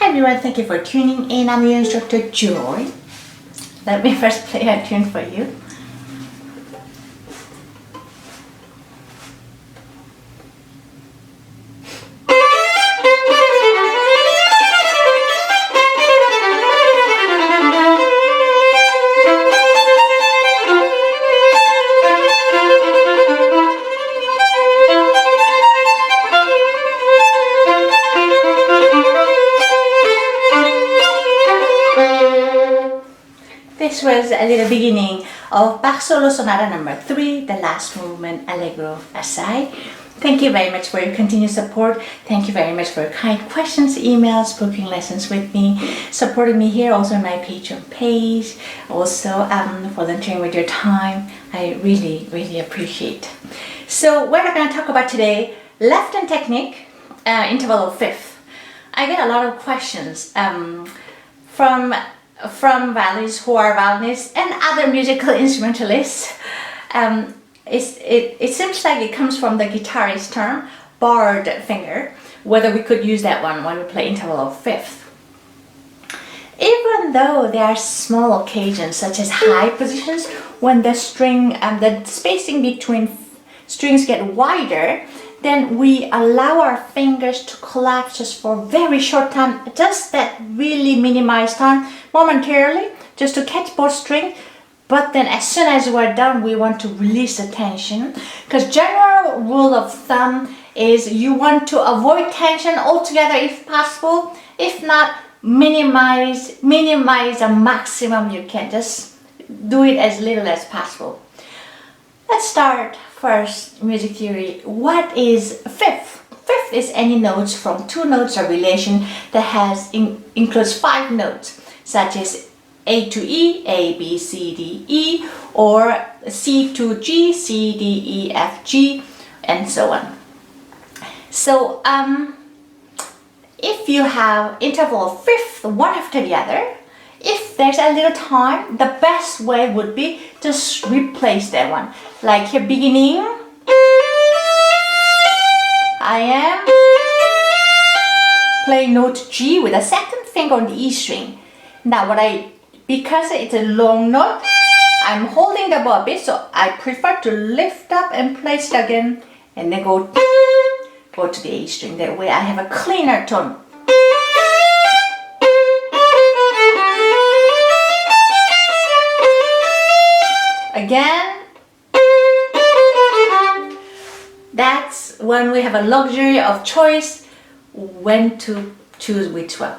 everyone, thank you for tuning in. I'm your instructor Joy. Let me first play a tune for you. This was a little beginning of Bach Solo Sonata number 3, the last movement, Allegro, Assai. Thank you very much for your continued support. Thank you very much for your kind questions, emails, booking lessons with me, supporting me here, also on my Patreon page, also volunteering with your time. I really appreciate. So what I'm going to talk about today, left hand technique, interval of fifth. I get a lot of questions from violinists who are violinists and other musical instrumentalists. It seems like it comes from the guitarist term, barred finger, whether we could use that one when we play interval of fifth. Even though there are small occasions such as high positions when the string and the spacing between strings get wider, then we allow our fingers to collapse just for a very short time, just that really minimized time, momentarily, just to catch both strings. But then as soon as we're done, we want to release the tension, because general rule of thumb is you want to avoid tension altogether if possible. If not, minimize the maximum you can. Just do it as little as possible. Let's start first, music theory. What is fifth? Fifth is any notes from two notes of relation that includes 5 notes, such as A to E, A, B, C, D, E, or C to G, C, D, E, F, G, and so on. So if you have interval of fifth, one after the other, if there's a little time, the best way would be just replace that one. Like here, beginning, I am playing note G with a second finger on the E string. Now because it's a long note, I'm holding the bow a bit, so I prefer to lift up and place it again, and then go to the A string. That way I have a cleaner tone. Again, that's when we have a luxury of choice when to choose which one.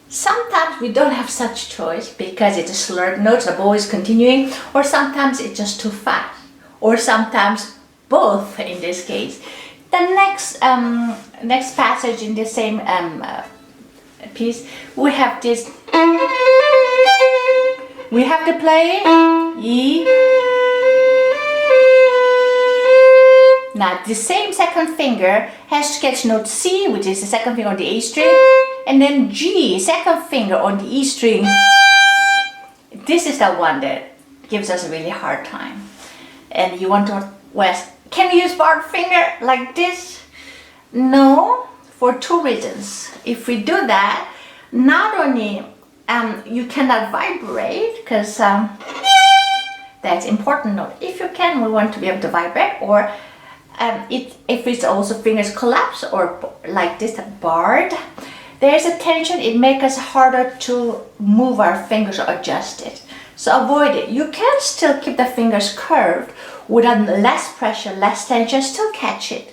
Sometimes we don't have such choice because it's a slurred note, the bow is continuing, or sometimes it's just too fast, or sometimes both in this case. The next passage in the same piece, we have this. We have to play E. Now the same second finger has to catch note C, which is the second finger on the A string, and then G, second finger on the E string. This is the one that gives us a really hard time. And you want to ask, can we use barred finger like this? No, for 2 reasons. If we do that, not only you cannot vibrate, because that's important note. If you can, we want to be able to vibrate, or if it's also fingers collapse or like this, barred, there's a tension. It makes us harder to move our fingers or adjust it. So avoid it. You can still keep the fingers curved without less pressure, less tension, still catch it.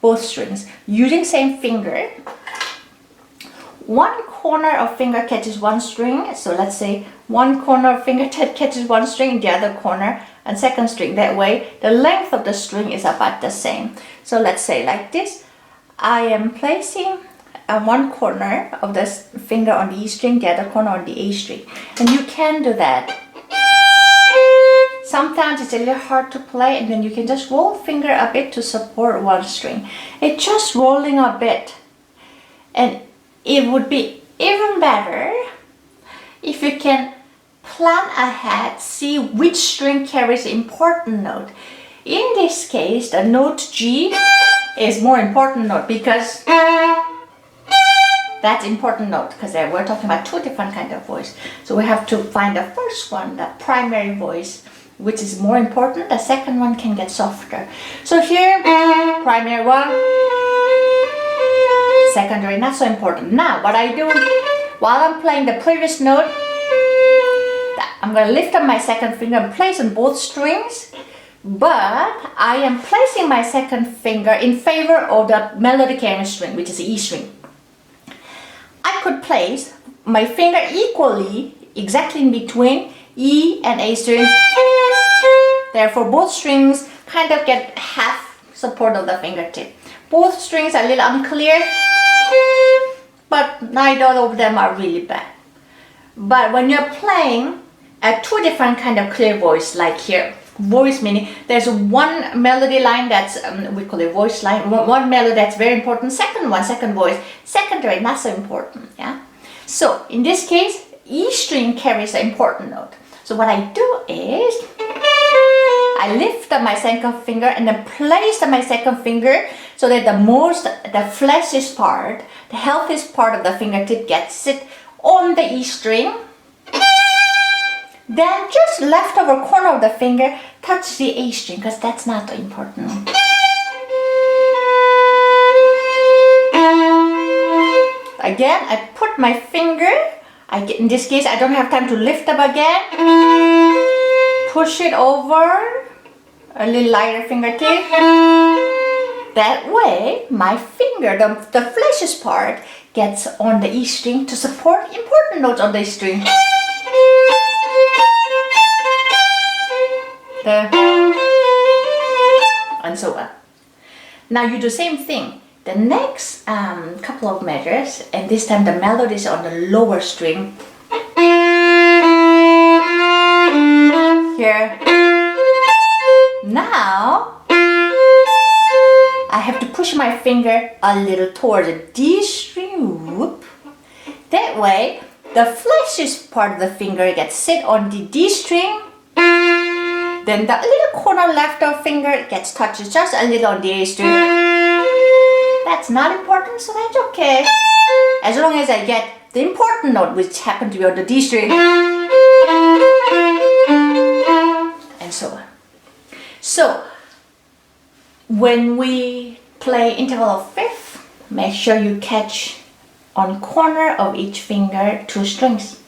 Both strings using same finger. One corner of finger catches one string, so let's say one corner of finger catches one string, the other corner and second string. That way the length of the string is about the same. So let's say like this, I am placing one corner of this finger on the E string, the other corner on the A string, and you can do that. Sometimes it's a little hard to play, and then you can just roll finger a bit to support one string. It's just rolling a bit, and it would be even better if you can plan ahead, see which string carries the important note. In this case, the note G is more important note because That's important note because we're talking about two different kinds of voice. So we have to find the first one, the primary voice, which is more important. The second one can get softer. So here, primary one, secondary not so important. Now what I do while I'm playing the previous note, I'm going to lift up my second finger and place on both strings, but I am placing my second finger in favor of the melody carrying string, which is the E string. I could place my finger equally, exactly in between E and A string. Therefore, both strings kind of get half support of the fingertip. Both strings are a little unclear, but neither of them are really bad. But when you're playing two different kind of clear voice, like here, voice meaning there's one melody line that's we call it voice line, one melody that's very important, second voice, secondary not so important. Yeah. So in this case, E string carries an important note. So what I do is I lift up my second finger and then place my second finger so that the fleshiest part, the healthiest part of the fingertip gets sit on the E string. Then just leftover corner of the finger touch the A string because that's not the important note. Again, I put my finger, in this case I don't have time to lift up again, push it over a little lighter fingertip. That way my finger, the fleshiest part, gets on the E string to support important notes on the E string. And so on. Now you do the same thing. The next couple of measures, and this time the melody is on the lower string. Here. Now I have to push my finger a little towards the D string. Whoop. That way the fleshiest part of the finger gets sit on the D string. Then the little corner left of finger gets touched just a little on the A string. That's not important, so that's okay. As long as I get the important note, which happens to be on the D string. And so on. So, when we play interval of fifth, make sure you catch on corner of each finger 2 strings.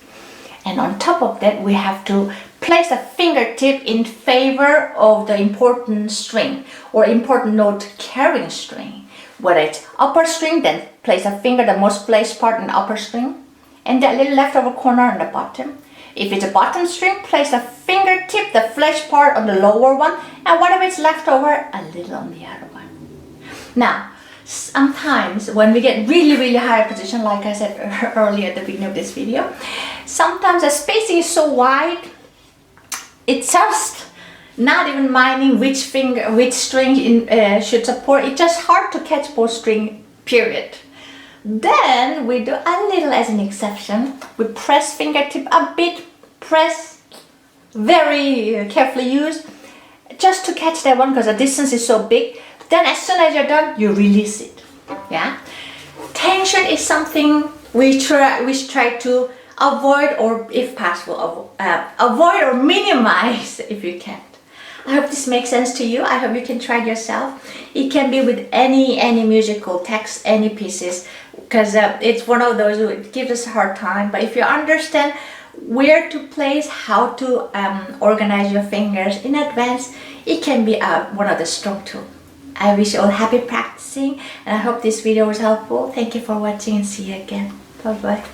And on top of that, we have to place a fingertip in favor of the important string or important note carrying string. Whether it's upper string, then place a finger, the most placed part in the upper string, and that little leftover corner on the bottom. If it's a bottom string, place a fingertip, the flesh part on the lower one, and whatever is left over, a little on the other one. Now, sometimes when we get really high position, like I said earlier at the beginning of this video, sometimes the spacing is so wide, it's just not even minding which string should support. It's just hard to catch both string, period. Then we do a little as an exception. We press fingertip a bit, press very carefully used, just to catch that one because the distance is so big. Then as soon as you're done, you release it. Yeah. Tension is something we try to avoid, or if possible, avoid or minimize if you can. I hope this makes sense to you. I hope you can try it yourself. It can be with any musical text, any pieces, because it's one of those it gives us a hard time. But if you understand where to place, how to organize your fingers in advance, it can be one of the strong tools. I wish you all happy practicing, and I hope this video was helpful. Thank you for watching and see you again. Bye bye.